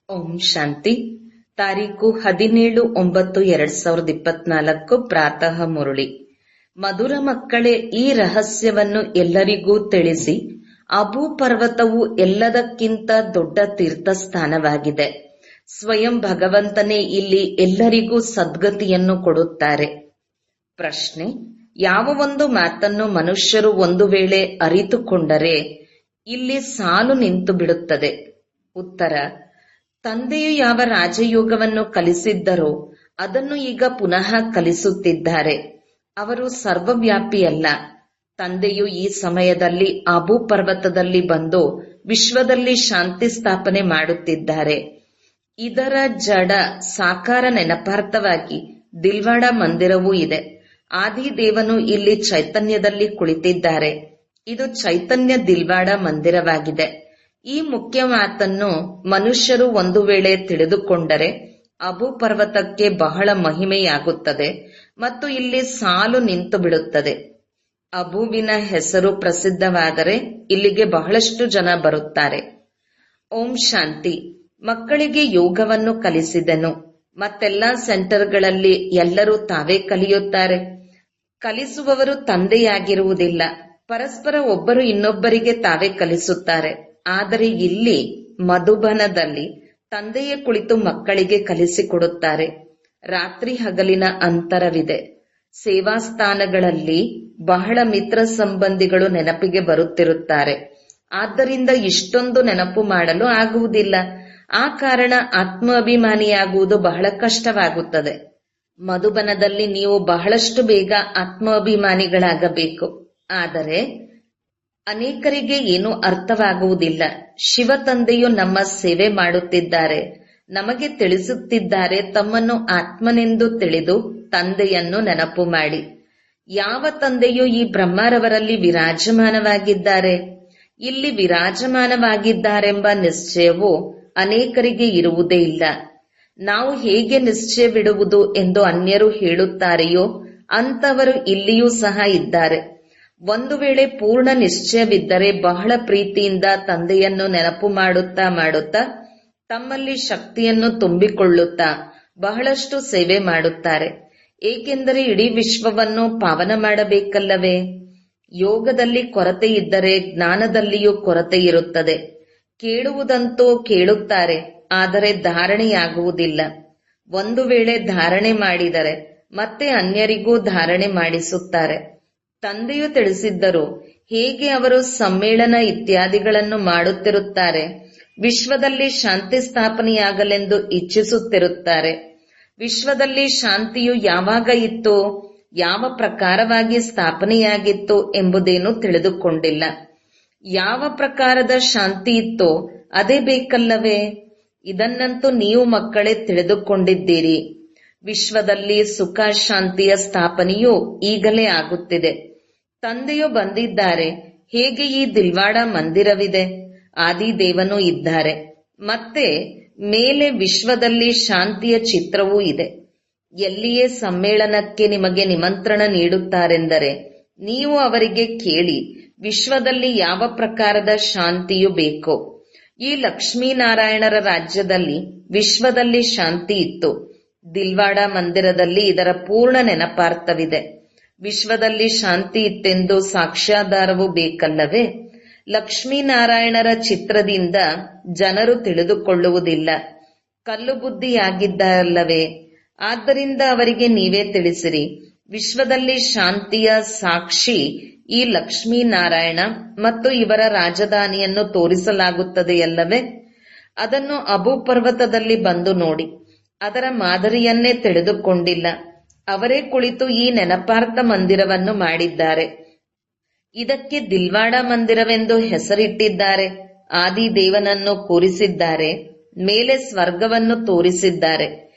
ಓಂ ಶಾಂತಿ. ತಾರೀಕು 17/9/2024 ಪ್ರಾತಃ ಮುರುಳಿ. ಮಧುರ ಮಕ್ಕಳೇ, ಈ ರಹಸ್ಯವನ್ನು ಎಲ್ಲರಿಗೂ ತಿಳಿಸಿ. ಅಬು ಪರ್ವತವು ಎಲ್ಲದಕ್ಕಿಂತ ದೊಡ್ಡ ತೀರ್ಥಸ್ಥಾನವಾಗಿದೆ. ಸ್ವಯಂ ಭಗವಂತನೇ ಇಲ್ಲಿ ಎಲ್ಲರಿಗೂ ಸದ್ಗತಿಯನ್ನು ಕೊಡುತ್ತಾರೆ. ಪ್ರಶ್ನೆ: ಯಾವ ಒಂದು ಮಾತನ್ನು ಮನುಷ್ಯರು ಒಂದು ವೇಳೆ ಅರಿತುಕೊಂಡರೆ ಇಲ್ಲಿ ಸಾಲು ನಿಂತು ಬಿಡುತ್ತದೆ? ಉತ್ತರ: ತಂದೆಯು ಯಾವ ರಾಜಯೋಗವನ್ನು ಕಲಿಸಿದ್ದರೋ ಅದನ್ನು ಈಗ ಪುನಃ ಕಲಿಸುತ್ತಿದ್ದಾರೆ. ಅವರು ಸರ್ವವ್ಯಾಪಿಯಲ್ಲ. ತಂದೆಯು ಈ ಸಮಯದಲ್ಲಿ ಅಬು ಪರ್ವತದಲ್ಲಿ ಬಂದು ವಿಶ್ವದಲ್ಲಿ ಶಾಂತಿ ಸ್ಥಾಪನೆ ಮಾಡುತ್ತಿದ್ದಾರೆ. ಇದರ ಜಡ ಸಾಕಾರ ನೆನಪಾರ್ಥವಾಗಿ ದಿಲ್ವಾಡ ಮಂದಿರವೂ ಇದೆ. ಆದಿದೇವನು ಇಲ್ಲಿ ಚೈತನ್ಯದಲ್ಲಿ ಕುಳಿತಿದ್ದಾರೆ. ಇದು ಚೈತನ್ಯ ದಿಲ್ವಾಡ ಮಂದಿರವಾಗಿದೆ. ಈ ಮುಖ್ಯ ಮಾತನ್ನು ಮನುಷ್ಯರು ಒಂದು ವೇಳೆ ತಿಳಿದುಕೊಂಡರೆ ಅಬು ಪರ್ವತಕ್ಕೆ ಬಹಳ ಮಹಿಮೆಯಾಗುತ್ತದೆ ಮತ್ತು ಇಲ್ಲಿ ಸಾಲು ನಿಂತು ಬಿಡುತ್ತದೆ. ಅಬುವಿನ ಹೆಸರು ಪ್ರಸಿದ್ಧವಾದರೆ ಇಲ್ಲಿಗೆ ಬಹಳಷ್ಟು ಜನ ಬರುತ್ತಾರೆ. ಓಂ ಶಾಂತಿ. ಮಕ್ಕಳಿಗೆ ಯೋಗವನ್ನು ಕಲಿಸಿದೆನು. ಮತ್ತೆಲ್ಲಾ ಸೆಂಟರ್ಗಳಲ್ಲಿ ಎಲ್ಲರೂ ತಾವೇ ಕಲಿಯುತ್ತಾರೆ. ಕಲಿಸುವವರು ತಂದೆಯಾಗಿರುವುದಿಲ್ಲ. ಪರಸ್ಪರ ಒಬ್ಬರು ಇನ್ನೊಬ್ಬರಿಗೆ ತಾವೇ ಕಲಿಸುತ್ತಾರೆ. ಆದರೆ ಇಲ್ಲಿ ಮಧುಬನದಲ್ಲಿ ತಂದೆಯೇ ಕುಳಿತು ಮಕ್ಕಳಿಗೆ ಕಲಿಸಿಕೊಡುತ್ತಾರೆ. ರಾತ್ರಿ ಹಗಲಿನ ಅಂತರವಿದೆ. ಸೇವಾ ಸ್ಥಾನಗಳಲ್ಲಿ ಬಹಳ ಮಿತ್ರ ಸಂಬಂಧಿಗಳು ನೆನಪಿಗೆ ಬರುತ್ತಿರುತ್ತಾರೆ. ಆದ್ದರಿಂದ ಇಷ್ಟೊಂದು ನೆನಪು ಮಾಡಲು ಆಗುವುದಿಲ್ಲ. ಆ ಕಾರಣ ಆತ್ಮಾಭಿಮಾನಿಯಾಗುವುದು ಬಹಳ ಕಷ್ಟವಾಗುತ್ತದೆ. ಮಧುಬನದಲ್ಲಿ ನೀವು ಬಹಳಷ್ಟು ಬೇಗ ಆತ್ಮಾಭಿಮಾನಿಗಳಾಗಬೇಕು. ಆದರೆ ಅನೇಕರಿಗೆ ಏನೂ ಅರ್ಥವಾಗುವುದಿಲ್ಲ. ಶಿವ ತಂದೆಯು ನಮ್ಮ ಸೇವೆ ಮಾಡುತ್ತಿದ್ದಾರೆ. ನಮಗೆ ತಿಳಿಸುತ್ತಿದ್ದಾರೆ, ತಮ್ಮನ್ನು ಆತ್ಮನೆಂದು ತಿಳಿದು ತಂದೆಯನ್ನು ನೆನಪು ಮಾಡಿ. ಯಾವ ತಂದೆಯು ಈ ಬ್ರಹ್ಮರವರಲ್ಲಿ ವಿರಾಜಮಾನವಾಗಿದ್ದಾರೆ? ಇಲ್ಲಿ ವಿರಾಜಮಾನವಾಗಿದ್ದಾರೆಂಬ ನಿಶ್ಚಯವು ಅನೇಕರಿಗೆ ಇರುವುದೇ ಇಲ್ಲ. ನಾವು ಹೇಗೆ ನಿಶ್ಚಯವಿಡುವುದು ಎಂದು ಅನ್ಯರು ಹೇಳುತ್ತಾರೆಯೋ ಅಂತವರು ಇಲ್ಲಿಯೂ ಸಹ ಇದ್ದಾರೆ. ಒಂದು ವೇಳೆ ಪೂರ್ಣ ನಿಶ್ಚಯವಿದ್ದರೆ ಬಹಳ ಪ್ರೀತಿಯಿಂದ ತಂದೆಯನ್ನು ನೆನಪು ಮಾಡುತ್ತಾ ಮಾಡುತ್ತಾ ತಮ್ಮಲ್ಲಿ ಶಕ್ತಿಯನ್ನು ತುಂಬಿಕೊಳ್ಳುತ್ತಾ ಬಹಳಷ್ಟು ಸೇವೆ ಮಾಡುತ್ತಾರೆ. ಏಕೆಂದರೆ ಇಡೀ ವಿಶ್ವವನ್ನು ಪಾವನ ಮಾಡಬೇಕಲ್ಲವೇ? ಯೋಗದಲ್ಲಿ ಕೊರತೆ ಇದ್ದರೆ ಜ್ಞಾನದಲ್ಲಿಯೂ ಕೊರತೆ ಇರುತ್ತದೆ. ಕೇಳುವುದಂತೂ ಕೇಳುತ್ತಾರೆ, ಆದರೆ ಧಾರಣೆಯಾಗುವುದಿಲ್ಲ. ಒಂದು ವೇಳೆ ಧಾರಣೆ ಮಾಡಿದರೆ ಮತ್ತೆ ಅನ್ಯರಿಗೂ ಧಾರಣೆ ಮಾಡಿಸುತ್ತಾರೆ. ತಂದೆಯು ತಿಳಿಸಿದ್ದರು, ಹೇಗೆ ಅವರು ಸಮ್ಮೇಳನ ಇತ್ಯಾದಿಗಳನ್ನು ಮಾಡುತ್ತಿರುತ್ತಾರೆ. ವಿಶ್ವದಲ್ಲಿ ಶಾಂತಿ ಸ್ಥಾಪನೆಯಾಗಲೆಂದು ಇಚ್ಛಿಸುತ್ತಿರುತ್ತಾರೆ. ವಿಶ್ವದಲ್ಲಿ ಶಾಂತಿಯು ಯಾವಾಗ ಇತ್ತು, ಯಾವ ಪ್ರಕಾರವಾಗಿ ಸ್ಥಾಪನೆಯಾಗಿತ್ತು ಎಂಬುದೇನು ತಿಳಿದುಕೊಂಡಿಲ್ಲ. ಯಾವ ಪ್ರಕಾರದ ಶಾಂತಿ ಇತ್ತೋ ಅದೇ ಬೇಕಲ್ಲವೇ? ಇದನ್ನಂತೂ ನೀವು ಮಕ್ಕಳೇ ತಿಳಿದುಕೊಂಡಿದ್ದೀರಿ. ವಿಶ್ವದಲ್ಲಿ ಸುಖ ಶಾಂತಿಯ ಸ್ಥಾಪನೆಯೂ ಈಗಲೇ ಆಗುತ್ತಿದೆ. ತಂದೆಯು ಬಂದಿದ್ದಾರೆ. ಹೇಗೆ ಈ ದಿಲ್ವಾಡ ಮಂದಿರವಿದೆ, ಆದಿದೇವನೂ ಇದ್ದಾರೆ. ಮತ್ತೆ ಮೇಲೆ ವಿಶ್ವದಲ್ಲಿ ಶಾಂತಿಯ ಚಿತ್ರವೂ ಇದೆ. ಎಲ್ಲಿಯೇ ಸಮ್ಮೇಳನಕ್ಕೆ ನಿಮಗೆ ನಿಮಂತ್ರಣ ನೀಡುತ್ತಾರೆಂದರೆ ನೀವು ಅವರಿಗೆ ಕೇಳಿ, ವಿಶ್ವದಲ್ಲಿ ಯಾವ ಪ್ರಕಾರದ ಶಾಂತಿಯು ಬೇಕೋ. ಈ ಲಕ್ಷ್ಮೀನಾರಾಯಣರ ರಾಜ್ಯದಲ್ಲಿ ವಿಶ್ವದಲ್ಲಿ ಶಾಂತಿ ಇತ್ತು. ದಿಲ್ವಾಡ ಮಂದಿರದಲ್ಲಿ ಇದರ ಪೂರ್ಣ ನೆನಪಾರ್ಥವಿದೆ. ವಿಶ್ವದಲ್ಲಿ ಶಾಂತಿ ಇತ್ತೆಂದು ಸಾಕ್ಷ್ಯಾಧಾರವೂ ಬೇಕಲ್ಲವೇ? ಲಕ್ಷ್ಮೀನಾರಾಯಣರ ಚಿತ್ರದಿಂದ ಜನರು ತಿಳಿದುಕೊಳ್ಳುವುದಿಲ್ಲ. ಕಲ್ಲು ಬುದ್ಧಿಯಾಗಿದ್ದಾರಲ್ಲವೇ? ಆದ್ದರಿಂದ ಅವರಿಗೆ ನೀವೇ ತಿಳಿಸಿರಿ. ವಿಶ್ವದಲ್ಲಿ ಶಾಂತಿಯ ಸಾಕ್ಷಿ ಈ ಲಕ್ಷ್ಮೀನಾರಾಯಣ ಮತ್ತು ಇವರ ರಾಜಧಾನಿಯನ್ನು ತೋರಿಸಲಾಗುತ್ತದೆಯಲ್ಲವೇ? ಅದನ್ನು ಅಬು ಪರ್ವತದಲ್ಲಿ ಬಂದು ನೋಡಿ. ಅದರ ಮಾದರಿಯನ್ನೇ ತಿಳಿದುಕೊಂಡಿಲ್ಲ. ಅವರೇ ಕುಳಿತು ಈ ನೆನಪಾರ್ಥ ಮಂದಿರವನ್ನು ಮಾಡಿದ್ದಾರೆ. ಇದಕ್ಕೆ ದಿಲ್ವಾಡ ಮಂದಿರವೆಂದು ಹೆಸರಿಟ್ಟಿದ್ದಾರೆ. ಆದಿದೇವನನ್ನು ಕೂರಿಸಿದ್ದಾರೆ. ಮೇಲೆ ಸ್ವರ್ಗವನ್ನು ತೋರಿಸಿದ್ದಾರೆ.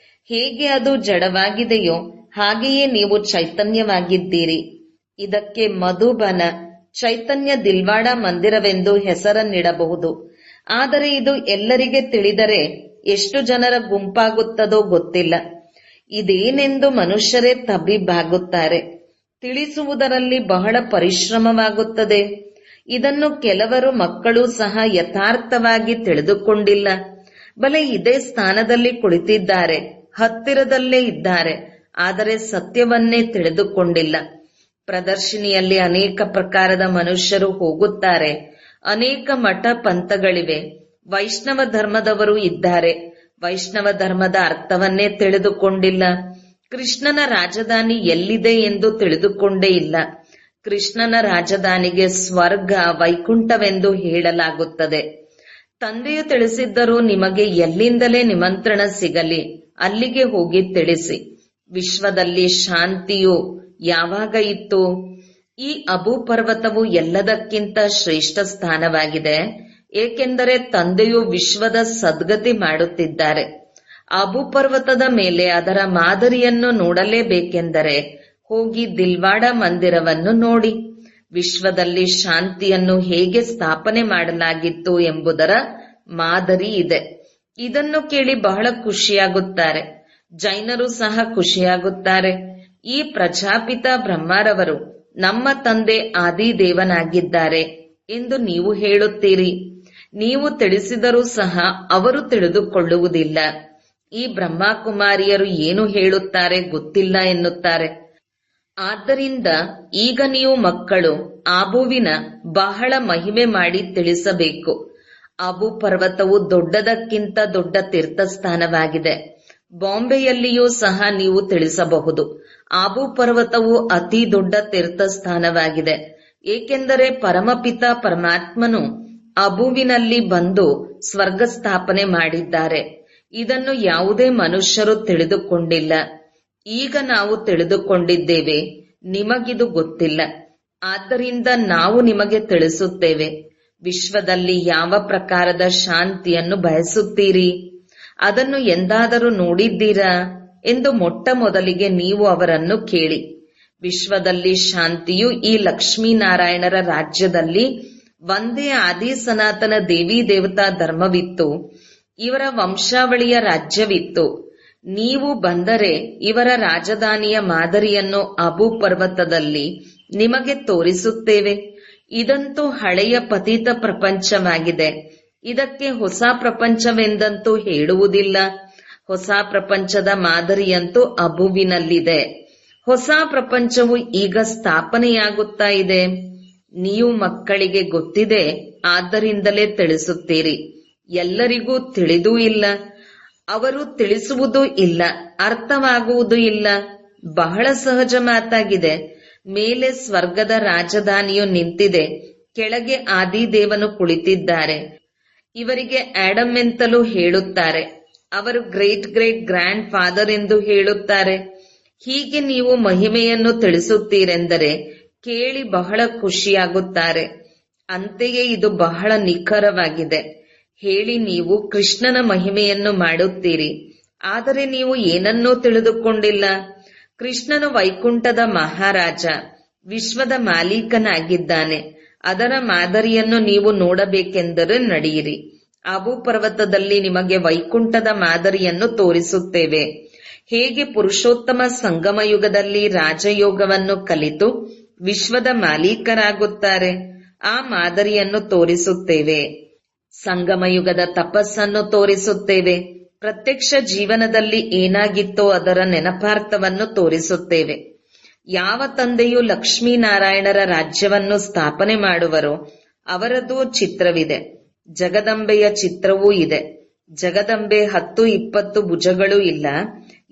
ಹೇಗೆ ಅದು ಜಡವಾಗಿದೆಯೋ ಹಾಗೆಯೇ ನೀವು ಚೈತನ್ಯವಾಗಿದ್ದೀರಿ. ಇದಕ್ಕೆ ಮಧುಬನ, ಚೈತನ್ಯ ದಿಲ್ವಾಡ ಮಂದಿರವೆಂದು ಹೆಸರನ್ನಿಡಬಹುದು. ಆದರೆ ಇದು ಎಲ್ಲರಿಗೆ ತಿಳಿದರೆ ಎಷ್ಟು ಜನರ ಗುಂಪಾಗುತ್ತದೋ ಗೊತ್ತಿಲ್ಲ. ಇದೇನೆಂದು ಮನುಷ್ಯರೇ ತಬ್ಬಿಬ್ಬಾಗುತ್ತಾರೆ. ತಿಳಿಸುವುದರಲ್ಲಿ ಬಹಳ ಪರಿಶ್ರಮವಾಗುತ್ತದೆ. ಇದನ್ನು ಕೆಲವರು ಮಕ್ಕಳು ಸಹ ಯಥಾರ್ಥವಾಗಿ ತಿಳಿದುಕೊಂಡಿಲ್ಲ. ಬಲೆ ಇದೇ ಸ್ಥಾನದಲ್ಲಿ ಕುಳಿತಿದ್ದಾರೆ, ಹತ್ತಿರದಲ್ಲೇ ಇದ್ದಾರೆ, ಆದರೆ ಸತ್ಯವನ್ನೇ ತಿಳಿದುಕೊಂಡಿಲ್ಲ. ಪ್ರದರ್ಶಿನಿಯಲ್ಲಿ ಅನೇಕ ಪ್ರಕಾರದ ಮನುಷ್ಯರು ಹೋಗುತ್ತಾರೆ. ಅನೇಕ ಮಠ ಪಂಥಗಳಿವೆ. ವೈಷ್ಣವ ಧರ್ಮದವರು ಇದ್ದಾರೆ. ವೈಷ್ಣವ ಧರ್ಮದ ಅರ್ಥವನ್ನೇ ತಿಳಿದುಕೊಂಡಿಲ್ಲ. ಕೃಷ್ಣನ ರಾಜಧಾನಿ ಎಲ್ಲಿದೆ ಎಂದು ತಿಳಿದುಕೊಂಡೇ ಇಲ್ಲ. ಕೃಷ್ಣನ ರಾಜಧಾನಿಗೆ ಸ್ವರ್ಗ, ವೈಕುಂಠವೆಂದು ಹೇಳಲಾಗುತ್ತದೆ. ತಂದೆಯು ತಿಳಿಸಿದ್ದರೂ ನಿಮಗೆ ಎಲ್ಲಿಂದಲೇ ನಿಮಂತ್ರಣ ಸಿಗಲಿ, ಅಲ್ಲಿಗೆ ಹೋಗಿ ತಿಳಿಸಿ. ವಿಶ್ವದಲ್ಲಿ ಶಾಂತಿಯು ಯಾವಾಗ ಇತ್ತು? ಈ ಅಬು ಪರ್ವತವು ಎಲ್ಲದಕ್ಕಿಂತ ಶ್ರೇಷ್ಠ ಸ್ಥಾನವಾಗಿದೆ, ಏಕೆಂದರೆ ತಂದೆಯು ವಿಶ್ವದ ಸದ್ಗತಿ ಮಾಡುತ್ತಿದ್ದಾರೆ. ಅಬು ಪರ್ವತದ ಮೇಲೆ ಅದರ ಮಾದರಿಯನ್ನು ನೋಡಲೇಬೇಕೆಂದರೆ ಹೋಗಿ ದಿಲ್ವಾಡ ಮಂದಿರವನ್ನು ನೋಡಿ. ವಿಶ್ವದಲ್ಲಿ ಶಾಂತಿಯನ್ನು ಹೇಗೆ ಸ್ಥಾಪನೆ ಮಾಡಲಾಗಿತ್ತು ಎಂಬುದರ ಮಾದರಿ ಇದೆ. ಇದನ್ನು ಕೇಳಿ ಬಹಳ ಖುಷಿಯಾಗುತ್ತಾರೆ. ಜೈನರು ಸಹ ಖುಷಿಯಾಗುತ್ತಾರೆ. ಈ ಪ್ರಜಾಪಿತ ಬ್ರಹ್ಮರವರು ನಮ್ಮ ತಂದೆ ಆದಿದೇವನಾಗಿದ್ದಾರೆ ಎಂದು ನೀವು ಹೇಳುತ್ತೀರಿ. ನೀವು ತಿಳಿಸಿದರೂ ಸಹ ಅವರು ತಿಳಿದುಕೊಳ್ಳುವುದಿಲ್ಲ. ಈ ಬ್ರಹ್ಮಕುಮಾರಿಯರು ಏನು ಹೇಳುತ್ತಾರೆ ಗೊತ್ತಿಲ್ಲ ಎನ್ನುತ್ತಾರೆ. ಆದ್ದರಿಂದ ಈಗ ನೀವು ಮಕ್ಕಳು ಆಬುವಿನ ಬಹಳ ಮಹಿಮೆ ಮಾಡಿ ತಿಳಿಸಬೇಕು. ಅಬು ಪರ್ವತವು ದೊಡ್ಡದಕ್ಕಿಂತ ದೊಡ್ಡ ತೀರ್ಥಸ್ಥಾನವಾಗಿದೆ. ಬಾಂಬೆಯಲ್ಲಿಯೂ ಸಹ ನೀವು ತಿಳಿಸಬಹುದು. ಆಬು ಪರ್ವತವು ಅತಿ ದೊಡ್ಡ ತೀರ್ಥಸ್ಥಾನವಾಗಿದೆ, ಏಕೆಂದರೆ ಪರಮಪಿತ ಪರಮಾತ್ಮನು ಅಬುವಿನಲ್ಲಿ ಬಂದು ಸ್ವರ್ಗ ಸ್ಥಾಪನೆ ಮಾಡಿದ್ದಾರೆ. ಇದನ್ನು ಯಾವುದೇ ಮನುಷ್ಯರು ತಿಳಿದುಕೊಂಡಿಲ್ಲ. ಈಗ ನಾವು ತಿಳಿದುಕೊಂಡಿದ್ದೇವೆ, ನಿಮಗಿದು ಗೊತ್ತಿಲ್ಲ. ಆದ್ದರಿಂದ ನಾವು ನಿಮಗೆ ತಿಳಿಸುತ್ತೇವೆ. ವಿಶ್ವದಲ್ಲಿ ಯಾವ ಪ್ರಕಾರದ ಶಾಂತಿಯನ್ನು ಬಯಸುತ್ತೀರಿ? ಅದನ್ನು ಎಂದಾದರೂ ನೋಡಿದ್ದೀರಾ ಎಂದು ಮೊಟ್ಟ ಮೊದಲಿಗೆ ನೀವು ಅವರನ್ನು ಕೇಳಿ. ವಿಶ್ವದಲ್ಲಿ ಶಾಂತಿಯು ಈ ಲಕ್ಷ್ಮೀನಾರಾಯಣರ ರಾಜ್ಯದಲ್ಲಿ ಒಂದೇ ಆದಿ ಸನಾತನ ದೇವಿ ದೇವತಾ ಧರ್ಮವಿತ್ತು. ಇವರ ವಂಶಾವಳಿಯ ರಾಜ್ಯವಿತ್ತು. ನೀವು ಬಂದರೆ ಇವರ ರಾಜಧಾನಿಯ ಮಾದರಿಯನ್ನು ಅಬು ಪರ್ವತದಲ್ಲಿ ನಿಮಗೆ ತೋರಿಸುತ್ತೇವೆ. ಇದಂತೂ ಹಳೆಯ ಪತಿತ ಪ್ರಪಂಚವಾಗಿದೆ. ಇದಕ್ಕೆ ಹೊಸ ಪ್ರಪಂಚವೆಂದಂತೂ ಹೇಳುವುದಿಲ್ಲ. ಹೊಸ ಪ್ರಪಂಚದ ಮಾದರಿಯಂತೂ ಅಬುವಿನಲ್ಲಿದೆ. ಹೊಸ ಪ್ರಪಂಚವು ಈಗ ಸ್ಥಾಪನೆಯಾಗುತ್ತಾ ಇದೆ. ನೀವು ಮಕ್ಕಳಿಗೆ ಗೊತ್ತಿದೆ, ಆದ್ದರಿಂದಲೇ ತಿಳಿಸುತ್ತೀರಿ. ಎಲ್ಲರಿಗೂ ತಿಳಿದೂ ಇಲ್ಲ. ಅವರು ತಿಳಿಸುವುದೂ ಇಲ್ಲ, ಅರ್ಥವಾಗುವುದೂ ಇಲ್ಲ. ಬಹಳ ಸಹಜ ಮಾತಾಗಿದೆ. ಮೇಲೆ ಸ್ವರ್ಗದ ರಾಜಧಾನಿಯು ನಿಂತಿದೆ, ಕೆಳಗೆ ಆದಿದೇವನು ಕುಳಿತಿದ್ದಾರೆ. ಇವರಿಗೆ ಆಡಮ್ ಎಂತಲೂ ಹೇಳುತ್ತಾರೆ. ಅವರು ಗ್ರೇಟ್ ಗ್ರೇಟ್ ಗ್ರ್ಯಾಂಡ್ ಫಾದರ್ ಎಂದು ಹೇಳುತ್ತಾರೆ. ಹೀಗೆ ನೀವು ಮಹಿಮೆಯನ್ನು ತಿಳಿಸುತ್ತೀರೆಂದರೆ ಕೇಳಿ ಬಹಳ ಖುಷಿಯಾಗುತ್ತಾರೆ. ಅಂತೆಯೇ ಇದು ಬಹಳ ನಿಖರವಾಗಿದೆ. ಹೇಳಿ, ನೀವು ಕೃಷ್ಣನ ಮಹಿಮೆಯನ್ನು ಮಾಡುತ್ತೀರಿ, ಆದರೆ ನೀವು ಏನನ್ನೂ ತಿಳಿದುಕೊಂಡಿಲ್ಲ. ಕೃಷ್ಣನು ವೈಕುಂಠದ ಮಹಾರಾಜ, ವಿಶ್ವದ ಮಾಲೀಕನಾಗಿದ್ದಾನೆ. ಅದರ ಮಾದರಿಯನ್ನು ನೀವು ನೋಡಬೇಕೆಂದರೆ ನಡೆಯಿರಿ. ಅಬು ಪರ್ವತದಲ್ಲಿ ನಿಮಗೆ ವೈಕುಂಠದ ಮಾದರಿಯನ್ನು ತೋರಿಸುತ್ತೇವೆ. ಹೇಗೆ ಪುರುಷೋತ್ತಮ ಸಂಗಮಯುಗದಲ್ಲಿ ರಾಜಯೋಗವನ್ನು ಕಲಿತು ವಿಶ್ವದ ಮಾಲೀಕರಾಗುತ್ತಾರೆ, ಆ ಮಾದರಿಯನ್ನು ತೋರಿಸುತ್ತೇವೆ. ಸಂಗಮಯುಗದ ತಪಸ್ಸನ್ನು ತೋರಿಸುತ್ತೇವೆ. ಪ್ರತ್ಯಕ್ಷ ಜೀವನದಲ್ಲಿ ಏನಾಗಿತ್ತೋ ಅದರ ನೆನಪಾರ್ಥವನ್ನು ತೋರಿಸುತ್ತೇವೆ. ಯಾವ ತಂದೆಯು ಲಕ್ಷ್ಮೀನಾರಾಯಣರ ರಾಜ್ಯವನ್ನು ಸ್ಥಾಪನೆ ಮಾಡುವರೋ ಅವರದ್ದು ಚಿತ್ರವಿದೆ. ಜಗದಂಬೆಯ ಚಿತ್ರವೂ ಇದೆ. ಜಗದಂಬೆ 10-20 ಭುಜಗಳೂ ಇಲ್ಲ,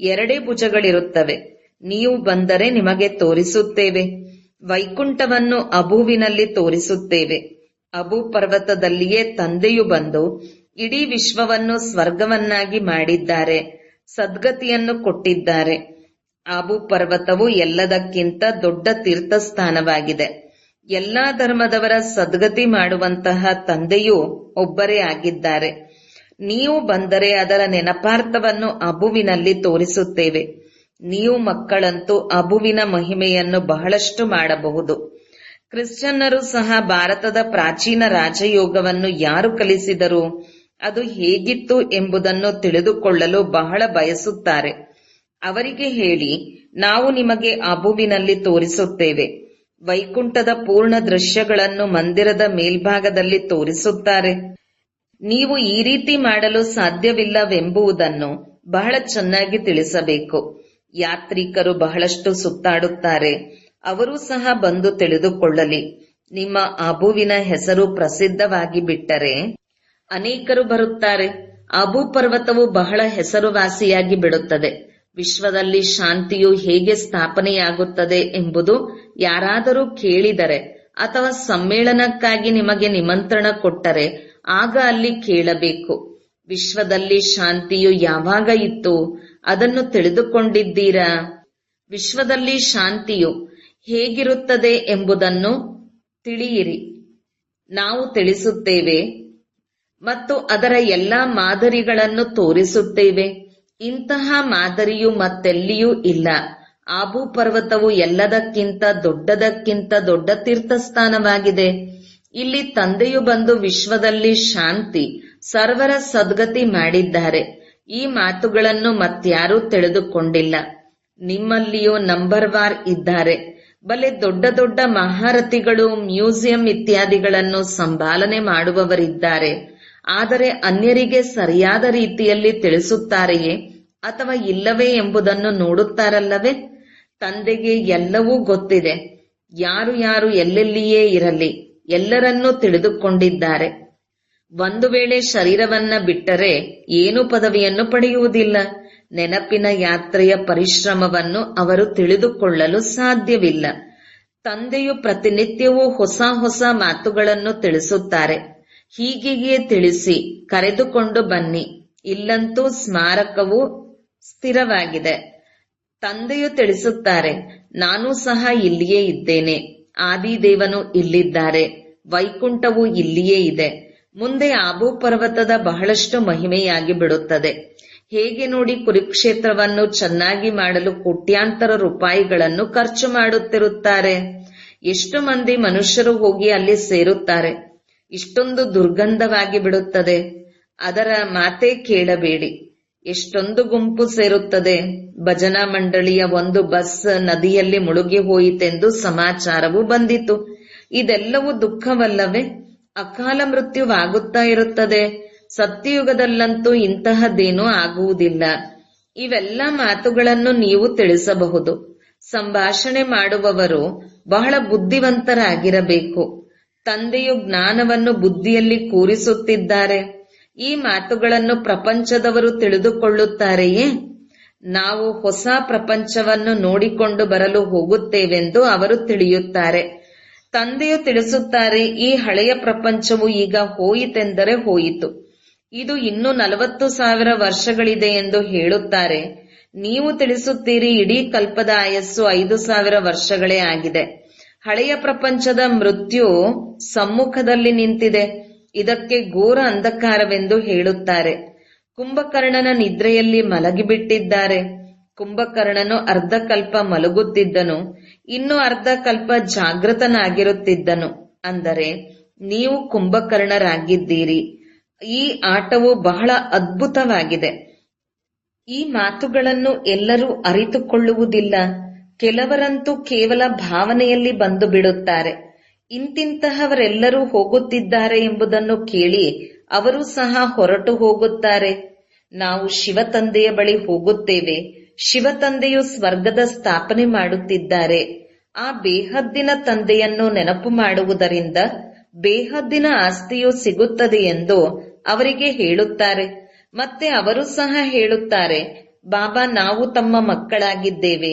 2 ಭುಜಗಳಿರುತ್ತವೆ. ನೀವು ಬಂದರೆ ನಿಮಗೆ ತೋರಿಸುತ್ತೇವೆ. ವೈಕುಂಠವನ್ನು ಅಬುವಿನಲ್ಲಿ ತೋರಿಸುತ್ತೇವೆ. ಅಬು ಪರ್ವತದಲ್ಲಿಯೇ ತಂದೆಯು ಬಂದು ಇಡೀ ವಿಶ್ವವನ್ನು ಸ್ವರ್ಗವನ್ನಾಗಿ ಮಾಡಿದ್ದಾರೆ, ಸದ್ಗತಿಯನ್ನು ಕೊಟ್ಟಿದ್ದಾರೆ. ಅಬು ಪರ್ವತವು ಎಲ್ಲದಕ್ಕಿಂತ ದೊಡ್ಡ ತೀರ್ಥಸ್ಥಾನವಾಗಿದೆ. ಎಲ್ಲಾ ಧರ್ಮದವರ ಸದ್ಗತಿ ಮಾಡುವಂತಹ ತಂದೆಯೂ ಒಬ್ಬರೇ ಆಗಿದ್ದಾರೆ. ನೀವು ಬಂದರೆ ಅದರ ನೆನಪಾರ್ಥವನ್ನು ಅಬುವಿನಲ್ಲಿ ತೋರಿಸುತ್ತೇವೆ. ನೀವು ಮಕ್ಕಳಂತೂ ಅಬುವಿನ ಮಹಿಮೆಯನ್ನು ಬಹಳಷ್ಟು ಮಾಡಬಹುದು. ಕ್ರಿಶ್ಚಿಯನ್ನರು ಸಹ ಭಾರತದ ಪ್ರಾಚೀನ ರಾಜಯೋಗವನ್ನು ಯಾರು ಕಲಿಸಿದರು, ಅದು ಹೇಗಿತ್ತು ಎಂಬುದನ್ನು ತಿಳಿದುಕೊಳ್ಳಲು ಬಹಳ ಬಯಸುತ್ತಾರೆ. ಅವರಿಗೆ ಹೇಳಿ, ನಾವು ನಿಮಗೆ ಅಬುವಿನಲ್ಲಿ ತೋರಿಸುತ್ತೇವೆ. ವೈಕುಂಠದ ಪೂರ್ಣ ದೃಶ್ಯಗಳನ್ನು ಮಂದಿರದ ಮೇಲ್ಭಾಗದಲ್ಲಿ ತೋರಿಸುತ್ತಾರೆ. ನೀವು ಈ ರೀತಿ ಮಾಡಲು ಸಾಧ್ಯವಿಲ್ಲವೆಂಬುದನ್ನು ಬಹಳ ಚೆನ್ನಾಗಿ ತಿಳಿಸಬೇಕು. ಯಾತ್ರಿಕರು ಬಹಳಷ್ಟು ಸುತ್ತಾಡುತ್ತಾರೆ, ಅವರೂ ಸಹ ಬಂದು ತಿಳಿದುಕೊಳ್ಳಲಿ. ನಿಮ್ಮ ಅಬುವಿನ ಹೆಸರು ಪ್ರಸಿದ್ಧವಾಗಿ ಬಿಟ್ಟರೆ ಅನೇಕರು ಬರುತ್ತಾರೆ. ಅಬು ಪರ್ವತವು ಬಹಳ ಹೆಸರುವಾಸಿಯಾಗಿ ಬಿಡುತ್ತದೆ. ವಿಶ್ವದಲ್ಲಿ ಶಾಂತಿಯು ಹೇಗೆ ಸ್ಥಾಪನೆಯಾಗುತ್ತದೆ ಎಂಬುದು ಯಾರಾದರೂ ಕೇಳಿದರೆ ಅಥವಾ ಸಮ್ಮೇಳನಕ್ಕಾಗಿ ನಿಮಗೆ ನಿಮಂತ್ರಣ ಕೊಟ್ಟರೆ ಆಗ ಅಲ್ಲಿ ಕೇಳಬೇಕು. ವಿಶ್ವದಲ್ಲಿ ಶಾಂತಿಯು ಯಾವಾಗ ಇತ್ತು, ಅದನ್ನು ತಿಳಿದುಕೊಂಡಿದ್ದೀರಾ? ವಿಶ್ವದಲ್ಲಿ ಶಾಂತಿಯು ಹೇಗಿರುತ್ತದೆ ಎಂಬುದನ್ನು ತಿಳಿಯಿರಿ. ನಾವು ತಿಳಿಸುತ್ತೇವೆ ಮತ್ತು ಅದರ ಎಲ್ಲಾ ಮಾದರಿಗಳನ್ನು ತೋರಿಸುತ್ತೇವೆ. ಇಂತಹ ಮಾದರಿಯು ಮತ್ತೆಲ್ಲಿಯೂ ಇಲ್ಲ. ಆಬು ಪರ್ವತವು ಎಲ್ಲದಕ್ಕಿಂತ ದೊಡ್ಡ ತೀರ್ಥಸ್ಥಾನವಾಗಿದೆ. ಇಲ್ಲಿ ತಂದೆಯು ಬಂದು ವಿಶ್ವದಲ್ಲಿ ಶಾಂತಿ, ಸರ್ವರ ಸದ್ಗತಿ ಮಾಡಿದ್ದಾರೆ. ಈ ಮಾತುಗಳನ್ನು ಮತ್ಯಾರೂ ತಿಳಿದುಕೊಂಡಿಲ್ಲ. ನಿಮ್ಮಲ್ಲಿಯೂ ನಂಬರ್ ವಾರ್ ಇದ್ದಾರೆ. ಬಲೆ ದೊಡ್ಡ ಮಹಾರಥಿಗಳು, ಮ್ಯೂಸಿಯಂ ಇತ್ಯಾದಿಗಳನ್ನು ಸಂಭಾಲನೆ ಮಾಡುವವರಿದ್ದಾರೆ. ಆದರೆ ಅನ್ಯರಿಗೆ ಸರಿಯಾದ ರೀತಿಯಲ್ಲಿ ತಿಳಿಸುತ್ತಾರೆಯೇ ಅಥವಾ ಇಲ್ಲವೇ ಎಂಬುದನ್ನು ನೋಡುತ್ತಾರಲ್ಲವೇ? ತಂದೆಗೆ ಎಲ್ಲವೂ ಗೊತ್ತಿದೆ. ಯಾರು ಎಲ್ಲೆಲ್ಲಿಯೇ ಇರಲಿ ಎಲ್ಲರನ್ನೂ ತಿಳಿದುಕೊಂಡಿದ್ದಾರೆ. ಒಂದು ವೇಳೆ ಶರೀರವನ್ನ ಬಿಟ್ಟರೆ ಏನೂ ಪದವಿಯನ್ನು ಪಡೆಯುವುದಿಲ್ಲ. ನೆನಪಿನ ಯಾತ್ರೆಯ ಪರಿಶ್ರಮವನ್ನು ಅವರು ತಿಳಿದುಕೊಳ್ಳಲು ಸಾಧ್ಯವಿಲ್ಲ. ತಂದೆಯು ಪ್ರತಿನಿತ್ಯವೂ ಹೊಸ ಮಾತುಗಳನ್ನು ತಿಳಿಸುತ್ತಾರೆ. ಹೀಗೆಯೇ ತಿಳಿಸಿ ಕರೆದುಕೊಂಡು ಬನ್ನಿ. ಇಲ್ಲಂತೂ ಸ್ಮಾರಕವು ಸ್ಥಿರವಾಗಿದೆ. ತಂದೆಯು ತಿಳಿಸುತ್ತಾರೆ, ನಾನೂ ಸಹ ಇಲ್ಲಿಯೇ ಇದ್ದೇನೆ. ಆದಿದೇವನು ಇಲ್ಲಿದ್ದಾರೆ. ವೈಕುಂಠವು ಇಲ್ಲಿಯೇ ಇದೆ. ಮುಂದೆ ಆಬು ಪರ್ವತದ ಬಹಳಷ್ಟು ಮಹಿಮೆಯಾಗಿ ಬಿಡುತ್ತದೆ. ಹೇಗೆ ನೋಡಿ, ಕುರುಕ್ಷೇತ್ರವನ್ನು ಚೆನ್ನಾಗಿ ಮಾಡಲು ಕೋಟ್ಯಾಂತರ ರೂಪಾಯಿಗಳನ್ನು ಖರ್ಚು ಮಾಡುತ್ತಿರುತ್ತಾರೆ. ಎಷ್ಟು ಮಂದಿ ಮನುಷ್ಯರು ಹೋಗಿ ಅಲ್ಲಿ ಸೇರುತ್ತಾರೆ. ಇಷ್ಟೊಂದು ದುರ್ಗಂಧವಾಗಿ ಬಿಡುತ್ತದೆ. ಅದರ ಮಾತೇ ಕೇಳಬೇಡಿ. ಎಷ್ಟೊಂದು ಗುಂಪು ಸೇರುತ್ತದೆ. ಭಜನಾ ಮಂಡಳಿಯ ಒಂದು ಬಸ್ ನದಿಯಲ್ಲಿ ಮುಳುಗಿ ಹೋಯಿತೆಂದು ಸಮಾಚಾರವು ಬಂದಿತು. ಇದೆಲ್ಲವೂ ದುಃಖವಲ್ಲವೇ? ಅಕಾಲ ಮೃತ್ಯುವಾಗುತ್ತಾ ಇರುತ್ತದೆ. ಸತ್ಯಯುಗದಲ್ಲಂತೂ ಇಂತಹದ್ದೇನೂ ಆಗುವುದಿಲ್ಲ. ಇವೆಲ್ಲ ಮಾತುಗಳನ್ನು ನೀವು ತಿಳಿಸಬಹುದು. ಸಂಭಾಷಣೆ ಮಾಡುವವರು ಬಹಳ ಬುದ್ಧಿವಂತರಾಗಿರಬೇಕು. ತಂದೆಯು ಜ್ಞಾನವನ್ನು ಬುದ್ಧಿಯಲ್ಲಿ ಕೂರಿಸುತ್ತಿದ್ದಾರೆ. ಈ ಮಾತುಗಳನ್ನು ಪ್ರಪಂಚದವರು ತಿಳಿದುಕೊಳ್ಳುತ್ತಾರೆಯೇ? ನಾವು ಹೊಸ ಪ್ರಪಂಚವನ್ನು ನೋಡಿಕೊಂಡು ಬರಲು ಹೋಗುತ್ತೇವೆಂದು ಅವರು ತಿಳಿಯುತ್ತಾರೆ. ತಂದೆಯು ತಿಳಿಸುತ್ತಾರೆ, ಈ ಹಳೆಯ ಪ್ರಪಂಚವು ಈಗ ಹೋಯಿತೆಂದರೆ ಹೋಯಿತು. ಇದು ಇನ್ನೂ 40,000 ವರ್ಷಗಳಿದೆ ಎಂದು ಹೇಳುತ್ತಾರೆ. ನೀವು ತಿಳಿಸುತ್ತೀರಿ, ಇಡೀ ಕಲ್ಪದ ಆಯಸ್ಸು 5,000 ವರ್ಷಗಳೇ ಆಗಿದೆ. ಹಳೆಯ ಪ್ರಪಂಚದ ಮೃತ್ಯು ಸಮ್ಮುಖದಲ್ಲಿ ನಿಂತಿದೆ. ಇದಕ್ಕೆ ಘೋರ ಅಂಧಕಾರವೆಂದು ಹೇಳುತ್ತಾರೆ. ಕುಂಭಕರ್ಣನ ನಿದ್ರೆಯಲ್ಲಿ ಮಲಗಿಬಿಟ್ಟಿದ್ದಾರೆ. ಕುಂಭಕರ್ಣನು ಅರ್ಧಕಲ್ಪ ಮಲಗುತ್ತಿದ್ದನು, ಇನ್ನು ಅರ್ಧಕಲ್ಪ ಜಾಗೃತನಾಗಿರುತ್ತಿದ್ದನು. ಅಂದರೆ ನೀವು ಕುಂಭಕರ್ಣರಾಗಿದ್ದೀರಿ. ಈ ಆಟವು ಬಹಳ ಅದ್ಭುತವಾಗಿದೆ. ಈ ಮಾತುಗಳನ್ನು ಎಲ್ಲರೂ ಅರಿತುಕೊಳ್ಳುವುದಿಲ್ಲ. ಕೆಲವರಂತೂ ಕೇವಲ ಭಾವನೆಯಲ್ಲಿ ಬಂದು ಬಿಡುತ್ತಾರೆ. ಇಂತಿಂತಹವರೆಲ್ಲರೂ ಹೋಗುತ್ತಿದ್ದಾರೆ ಎಂಬುದನ್ನು ಕೇಳಿ ಅವರು ಸಹ ಹೊರಟು ಹೋಗುತ್ತಾರೆ. ನಾವು ಶಿವ ತಂದೆಯ ಬಳಿ ಹೋಗುತ್ತೇವೆ. ಶಿವ ತಂದೆಯು ಸ್ವರ್ಗದ ಸ್ಥಾಪನೆ ಮಾಡುತ್ತಿದ್ದಾರೆ. ಆ ಬೇಹದ್ದಿನ ತಂದೆಯನ್ನು ನೆನಪು ಮಾಡುವುದರಿಂದ ಬೇಹದ್ದಿನ ಆಸ್ತಿಯು ಸಿಗುತ್ತದೆ ಎಂದು ಅವರಿಗೆ ಹೇಳುತ್ತಾರೆ. ಮತ್ತೆ ಅವರು ಸಹ ಹೇಳುತ್ತಾರೆ, ಬಾಬಾ, ನಾವು ತಮ್ಮ ಮಕ್ಕಳಾಗಿದ್ದೇವೆ.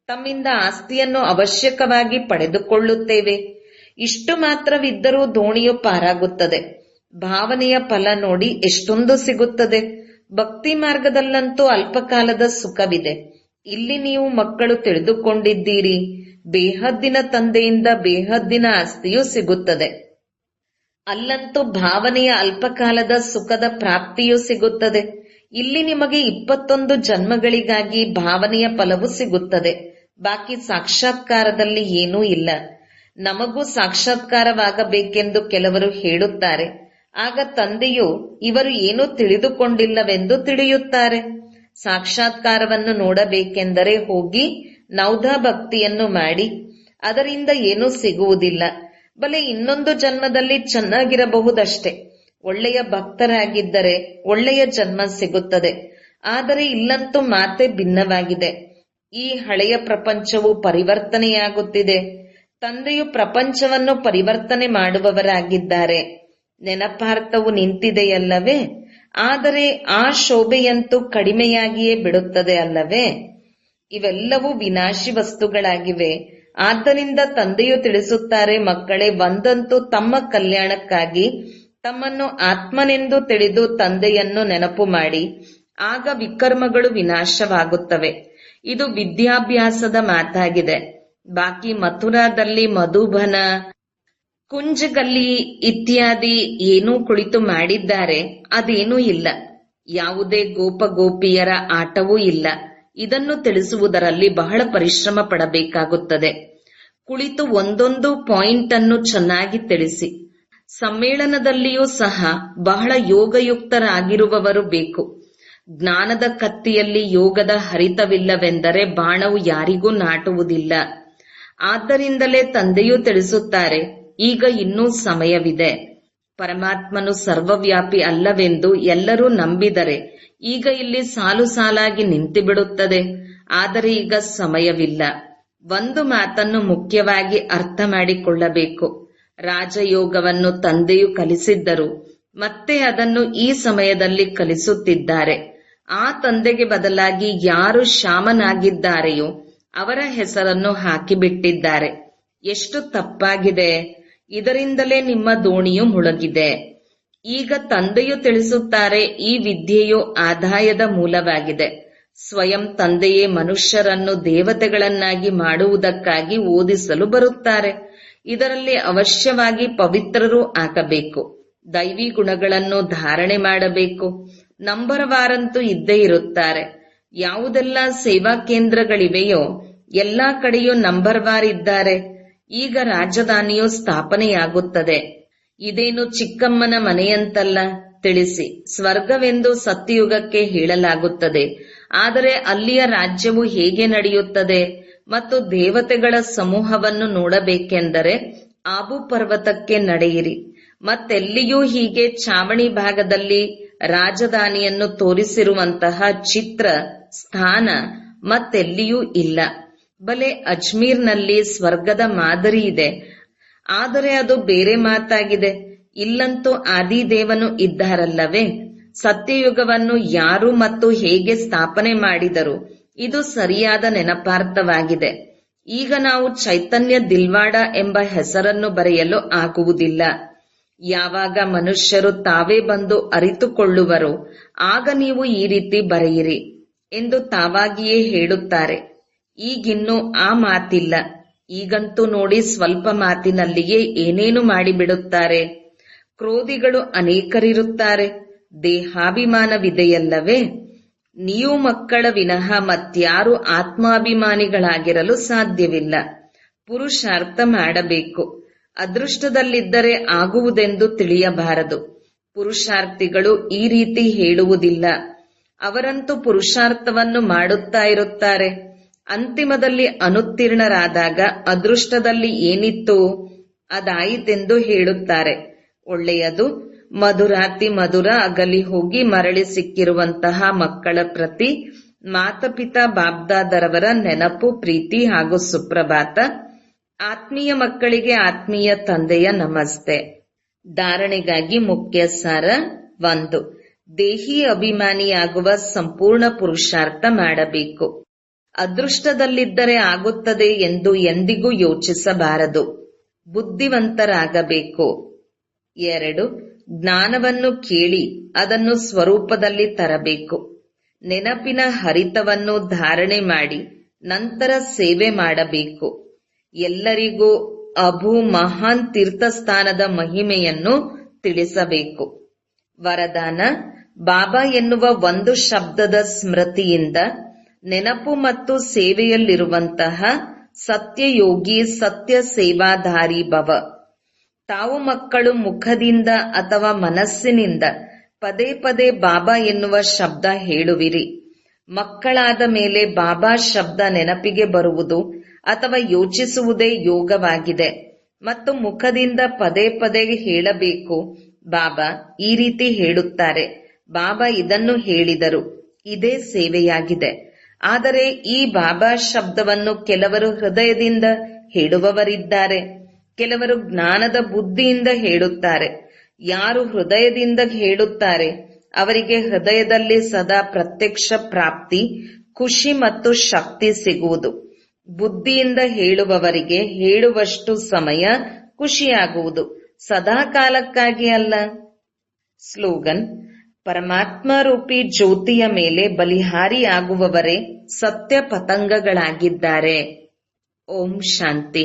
ತಮ್ಮಿಂದ ಆಸ್ತಿಯನ್ನು ಅವಶ್ಯಕವಾಗಿ ಪಡೆದುಕೊಳ್ಳುತ್ತೇವೆ. ಇಷ್ಟು ಮಾತ್ರವಿದ್ದರೂ ದೋಣಿಯು ಪಾರಾಗುತ್ತದೆ. ಭಾವನೆಯ ಫಲ ನೋಡಿ ಎಷ್ಟೊಂದು ಸಿಗುತ್ತದೆ. ಭಕ್ತಿ ಮಾರ್ಗದಲ್ಲಂತೂ ಅಲ್ಪಕಾಲದ ಸುಖವಿದೆ. ಇಲ್ಲಿ ನೀವು ಮಕ್ಕಳು ತಿಳಿದುಕೊಂಡಿದ್ದೀರಿ, ಬೇಹದ್ದಿನ ತಂದೆಯಿಂದ ಬೇಹದ್ದಿನ ಆಸ್ತಿಯೂ ಸಿಗುತ್ತದೆ. ಅಲ್ಲಂತೂ ಭಾವನೆಯ ಅಲ್ಪಕಾಲದ ಸುಖದ ಪ್ರಾಪ್ತಿಯೂ ಸಿಗುತ್ತದೆ. ಇಲ್ಲಿ ನಿಮಗೆ 21 ಜನ್ಮಗಳಿಗಾಗಿ ಭಾವನೆಯ ಫಲವು ಸಿಗುತ್ತದೆ. ಬಾಕಿ ಸಾಕ್ಷಾತ್ಕಾರದಲ್ಲಿ ಏನೂ ಇಲ್ಲ. ನಮಗೂ ಸಾಕ್ಷಾತ್ಕಾರವಾಗಬೇಕೆಂದು ಕೆಲವರು ಹೇಳುತ್ತಾರೆ. ಆಗ ತಂದೆಯು ಇವರು ಏನೂ ತಿಳಿದುಕೊಂಡಿಲ್ಲವೆಂದು ತಿಳಿಯುತ್ತಾರೆ. ಸಾಕ್ಷಾತ್ಕಾರವನ್ನು ನೋಡಬೇಕೆಂದರೆ ಹೋಗಿ ನೌದಾ ಭಕ್ತಿಯನ್ನು ಮಾಡಿ. ಅದರಿಂದ ಏನೂ ಸಿಗುವುದಿಲ್ಲ. ಬಲೆ ಇನ್ನೊಂದು ಜನ್ಮದಲ್ಲಿ ಚೆನ್ನಾಗಿರಬಹುದಷ್ಟೆ. ಒಳ್ಳೆಯ ಭಕ್ತರಾಗಿದ್ದರೆ ಒಳ್ಳೆಯ ಜನ್ಮ ಸಿಗುತ್ತದೆ. ಆದರೆ ಇಲ್ಲಂತೂ ಮಾತೆ ಭಿನ್ನವಾಗಿದೆ. ಈ ಹಳೆಯ ಪ್ರಪಂಚವು ಪರಿವರ್ತನೆಯಾಗುತ್ತಿದೆ. ತಂದೆಯು ಪ್ರಪಂಚವನ್ನು ಪರಿವರ್ತನೆ ಮಾಡುವವರಾಗಿದ್ದಾರೆ. ನೆನಪಾರ್ಥವು ನಿಂತಿದೆಯಲ್ಲವೇ? ಆದರೆ ಆ ಶೋಭೆಯಂತೂ ಕಡಿಮೆಯಾಗಿಯೇ ಬಿಡುತ್ತದೆ ಅಲ್ಲವೇ? ಇವೆಲ್ಲವೂ ವಿನಾಶಿ ವಸ್ತುಗಳಾಗಿವೆ. ಆದ್ದರಿಂದ ತಂದೆಯು ತಿಳಿಸುತ್ತಾರೆ, ಮಕ್ಕಳೇ, ಒಂದಂತೂ ತಮ್ಮ ಕಲ್ಯಾಣಕ್ಕಾಗಿ ತಮ್ಮನ್ನು ಆತ್ಮನೆಂದು ತಿಳಿದು ತಂದೆಯನ್ನು ನೆನಪು ಮಾಡಿ, ಆಗ ವಿಕರ್ಮಗಳು ವಿನಾಶವಾಗುತ್ತವೆ. ಇದು ವಿದ್ಯಾಭ್ಯಾಸದ ಮಾತಾಗಿದೆ. ಬಾಕಿ ಮಥುರಾದಲ್ಲಿ ಮಧುಬನ, ಕುಂಜಗಲ್ಲಿ ಇತ್ಯಾದಿ ಏನೂ ಕುಳಿತು ಮಾಡಿದ್ದಾರೆ, ಅದೇನೂ ಇಲ್ಲ. ಯಾವುದೇ ಗೋಪಿಯರ ಆಟವೂ ಇಲ್ಲ. ಇದನ್ನು ತಿಳಿಸುವುದರಲ್ಲಿ ಬಹಳ ಪರಿಶ್ರಮ ಪಡಬೇಕಾಗುತ್ತದೆ. ಕುಳಿತು ಒಂದೊಂದು ಪಾಯಿಂಟ್ ಅನ್ನು ಚೆನ್ನಾಗಿ ತಿಳಿಸಿ. ಸಮ್ಮೇಳನದಲ್ಲಿಯೂ ಸಹ ಬಹಳ ಯೋಗಯುಕ್ತರಾಗಿರುವವರು ಬೇಕು. ಜ್ಞಾನದ ಕತ್ತಿಯಲ್ಲಿ ಯೋಗದ ಹರಿತವಿಲ್ಲವೆಂದರೆ ಬಾಣವು ಯಾರಿಗೂ ನಾಟುವುದಿಲ್ಲ. ಆದ್ದರಿಂದಲೇ ತಂದೆಯೂ ತಿಳಿಸುತ್ತಾರೆ, ಈಗ ಇನ್ನೂ ಸಮಯವಿದೆ. ಪರಮಾತ್ಮನು ಸರ್ವವ್ಯಾಪಿ ಅಲ್ಲವೆಂದು ಎಲ್ಲರೂ ನಂಬಿದರೆ ಈಗ ಇಲ್ಲಿ ಸಾಲು ಸಾಲಾಗಿ ನಿಂತುಬಿಡುತ್ತದೆ. ಆದರೆ ಈಗ ಸಮಯವಿಲ್ಲ. ಒಂದು ಮಾತನ್ನು ಮುಖ್ಯವಾಗಿ ಅರ್ಥ ಮಾಡಿಕೊಳ್ಳಬೇಕು. ರಾಜಯೋಗವನ್ನು ತಂದೆಯು ಕಲಿಸಿದ್ದರು, ಮತ್ತೆ ಅದನ್ನು ಈ ಸಮಯದಲ್ಲಿ ಕಲಿಸುತ್ತಿದ್ದಾರೆ. ಆ ತಂದೆಗೆ ಬದಲಾಗಿ ಯಾರು ಶ್ಯಾಮನಾಗಿದ್ದಾರೆಯೋ ಅವರ ಹೆಸರನ್ನು ಹಾಕಿಬಿಟ್ಟಿದ್ದಾರೆ. ಎಷ್ಟು ತಪ್ಪಾಗಿದೆ! ಇದರಿಂದಲೇ ನಿಮ್ಮ ದೋಣಿಯು ಮುಳುಗಿದೆ. ಈಗ ತಂದೆಯು ತಿಳಿಸುತ್ತಾರೆ, ಈ ವಿದ್ಯೆಯು ಆದಾಯದ ಮೂಲವಾಗಿದೆ. ಸ್ವಯಂ ತಂದೆಯೇ ಮನುಷ್ಯರನ್ನು ದೇವತೆಗಳನ್ನಾಗಿ ಮಾಡುವುದಕ್ಕಾಗಿ ಓದಿಸಲು ಬರುತ್ತಾರೆ. ಇದರಲ್ಲಿ ಅವಶ್ಯವಾಗಿ ಪವಿತ್ರರೂ ಆಗಬೇಕು. ದೈವಿ ಗುಣಗಳನ್ನು ಧಾರಣೆ ಮಾಡಬೇಕು. ನಂಬರವಾರಂತೂ ಇದ್ದೇ ಇರುತ್ತಾರೆ. ಯಾವುದೆಲ್ಲ ಸೇವಾ ಕೇಂದ್ರಗಳಿವೆಯೋ ಎಲ್ಲಾ ಕಡೆಯೂ ನಂಬರ್ವಾರ್ ಇದ್ದಾರೆ. ಈಗ ರಾಜಧಾನಿಯು ಸ್ಥಾಪನೆಯಾಗುತ್ತದೆ. ಇದೇನು ಚಿಕ್ಕಮ್ಮನ ಮನೆಯಂತಲ್ಲ. ತಿಳಿಸಿ, ಸ್ವರ್ಗವೆಂದು ಸತ್ಯಯುಗಕ್ಕೆ ಹೇಳಲಾಗುತ್ತದೆ. ಆದರೆ ಅಲ್ಲಿಯ ರಾಜ್ಯವು ಹೇಗೆ ನಡೆಯುತ್ತದೆ? ಮತ್ತು ದೇವತೆಗಳ ಸಮೂಹವನ್ನು ನೋಡಬೇಕೆಂದರೆ ಆಬು ಪರ್ವತಕ್ಕೆ ನಡೆಯಿರಿ. ಮತ್ತೆಲ್ಲಿಯೂ ಹೀಗೆ ಚಾವಣಿ ಭಾಗದಲ್ಲಿ ರಾಜಧಾನಿಯನ್ನು ತೋರಿಸಿರುವಂತಹ ಚಿತ್ರ ಸ್ಥಾನ ಮತ್ತೆಲ್ಲಿಯೂ ಇಲ್ಲ. ಬಲೆ ಅಜ್ಮೀರ್ನಲ್ಲಿ ಸ್ವರ್ಗದ ಮಾದರಿ ಇದೆ, ಆದರೆ ಅದು ಬೇರೆ ಮಾತಾಗಿದೆ. ಇಲ್ಲಂತೂ ಆದಿದೇವನು ಇದ್ದಾರಲ್ಲವೇ? ಸತ್ಯಯುಗವನ್ನು ಯಾರು ಮತ್ತು ಹೇಗೆ ಸ್ಥಾಪನೆ ಮಾಡಿದರು? ಇದು ಸರಿಯಾದ ನೆನಪಾರ್ಥವಾಗಿದೆ. ಈಗ ನಾವು ಚೈತನ್ಯ ದಿಲ್ವಾಡ ಎಂಬ ಹೆಸರನ್ನು ಬರೆಯಲು ಆಗುವುದಿಲ್ಲ. ಯಾವಾಗ ಮನುಷ್ಯರು ತಾವೇ ಬಂದು ಅರಿತುಕೊಳ್ಳುವರೋ ಆಗ ನೀವು ಈ ರೀತಿ ಬರೆಯಿರಿ ಎಂದು ತಾವಾಗಿಯೇ ಹೇಳುತ್ತಾರೆ. ಈಗಿನ್ನೂ ಆ ಮಾತಿಲ್ಲ. ಈಗಂತೂ ನೋಡಿ, ಸ್ವಲ್ಪ ಮಾತಿನಲ್ಲಿಯೇ ಏನೇನು ಮಾಡಿಬಿಡುತ್ತಾರೆ. ಕ್ರೋಧಿಗಳು ಅನೇಕರಿರುತ್ತಾರೆ. ದೇಹಾಭಿಮಾನವಿದೆಯಲ್ಲವೇ? ನೀವು ಮಕ್ಕಳ ವಿನಃ ಮತ್ಯಾರು ಆತ್ಮಾಭಿಮಾನಿಗಳಾಗಿರಲು ಸಾಧ್ಯವಿಲ್ಲ. ಪುರುಷಾರ್ಥ ಮಾಡಬೇಕು. ಅದೃಷ್ಟದಲ್ಲಿದ್ದರೆ ಆಗುವುದೆಂದು ತಿಳಿಯಬಾರದು. ಪುರುಷಾರ್ಥಿಗಳು ಈ ರೀತಿ ಹೇಳುವುದಿಲ್ಲ. ಅವರಂತೂ ಪುರುಷಾರ್ಥವನ್ನು ಮಾಡುತ್ತಾ ಇರುತ್ತಾರೆ. ಅಂತಿಮದಲ್ಲಿ ಅನುತ್ತೀರ್ಣರಾದಾಗ ಅದೃಷ್ಟದಲ್ಲಿ ಏನಿತ್ತು ಅದಾಯಿತೆಂದು ಹೇಳುತ್ತಾರೆ. ಒಳ್ಳೆಯದು. ಮಧುರಾತಿ ಮಧುರ ಅಗಲಿ ಹೋಗಿ ಮರಳಿ ಸಿಕ್ಕಿರುವಂತಹ ಮಕ್ಕಳ ಪ್ರತಿ ಮಾತಪಿತಾ ಬಾಬ್ದಾದರವರ ನೆನಪು, ಪ್ರೀತಿ ಹಾಗೂ ಸುಪ್ರಭಾತ. ಆತ್ಮೀಯ ಮಕ್ಕಳಿಗೆ ಆತ್ಮೀಯ ತಂದೆಯ ನಮಸ್ತೆ. ಧಾರಣೆಗಾಗಿ ಮುಖ್ಯ ಸಾರ 1. ದೇಹಿ ಅಭಿಮಾನಿಯಾಗುವ ಸಂಪೂರ್ಣ ಪುರುಷಾರ್ಥ ಮಾಡಬೇಕು. ಅದೃಷ್ಟದಲ್ಲಿದ್ದರೆ ಆಗುತ್ತದೆ ಎಂದು ಎಂದಿಗೂ ಯೋಚಿಸಬಾರದು. ಬುದ್ಧಿವಂತರಾಗಬೇಕು. 2. ಜ್ಞಾನವನ್ನು ಕೇಳಿ ಅದನ್ನು ಸ್ವರೂಪದಲ್ಲಿ ತರಬೇಕು. ನೆನಪಿನ ಹರಿತವನ್ನು ಧಾರಣೆ ಮಾಡಿ ನಂತರ ಸೇವೆ ಮಾಡಬೇಕು. ಎಲ್ಲರಿಗೂ ಅಭು ಮಹಾನ್ ತೀರ್ಥಸ್ಥಾನದ ಮಹಿಮೆಯನ್ನು ತಿಳಿಸಬೇಕು. ವರದಾನ: ಬಾಬಾ ಎನ್ನುವ ಒಂದು ಶಬ್ದದ ಸ್ಮೃತಿಯಿಂದ ನೆನಪು ಮತ್ತು ಸೇವೆಯಲ್ಲಿರುವಂತಹ ಸತ್ಯಯೋಗಿ, ಸತ್ಯ ಸೇವಾಧಾರಿ ಭವ. ತಾವು ಮಕ್ಕಳು ಮುಖದಿಂದ ಅಥವಾ ಮನಸ್ಸಿನಿಂದ ಪದೇ ಪದೇ ಬಾಬಾ ಎನ್ನುವ ಶಬ್ದ ಹೇಳುವಿರಿ. ಮಕ್ಕಳಾದ ಮೇಲೆ ಬಾಬಾ ಶಬ್ದ ನೆನಪಿಗೆ ಬರುವುದು ಅಥವಾ ಯೋಚಿಸುವುದೇ ಯೋಗವಾಗಿದೆ. ಮತ್ತು ಮುಖದಿಂದ ಪದೇ ಪದೇ ಹೇಳಬೇಕು, ಬಾಬಾ ಈ ರೀತಿ ಹೇಳುತ್ತಾರೆ, ಬಾಬಾ ಇದನ್ನು ಹೇಳಿದರು, ಇದೇ ಸೇವೆಯಾಗಿದೆ. ಆದರೆ ಈ ಬಾಬಾ ಶಬ್ದವನ್ನು ಕೆಲವರು ಹೃದಯದಿಂದ ಹೇಳುವವರಿದ್ದಾರೆ, ಕೆಲವರು ಜ್ಞಾನದ ಬುದ್ಧಿಯಿಂದ ಹೇಳುತ್ತಾರೆ. ಯಾರು ಹೃದಯದಿಂದ ಹೇಳುತ್ತಾರೆ ಅವರಿಗೆ ಹೃದಯದಲ್ಲಿ ಸದಾ ಪ್ರತ್ಯಕ್ಷ ಪ್ರಾಪ್ತಿ, ಖುಷಿ ಮತ್ತು ಶಕ್ತಿ ಸಿಗುವುದು. ಬುದ್ಧಿಯಿಂದ ಹೇಳುವವರಿಗೆ ಹೇಳುವಷ್ಟು ಸಮಯ ಖುಷಿಯಾಗುವುದು, ಸದಾ ಕಾಲಕ್ಕಾಗಿ ಅಲ್ಲ. ಸ್ಲೋಗನ್: ಪರಮಾತ್ಮ ರೂಪಿ ಜ್ಯೋತಿಯ ಮೇಲೆ ಬಲಿಹಾರಿಯಾಗುವವರೇ ಸತ್ಯ ಪತಂಗಗಳಾಗಿದ್ದಾರೆ. ಓಂ ಶಾಂತಿ.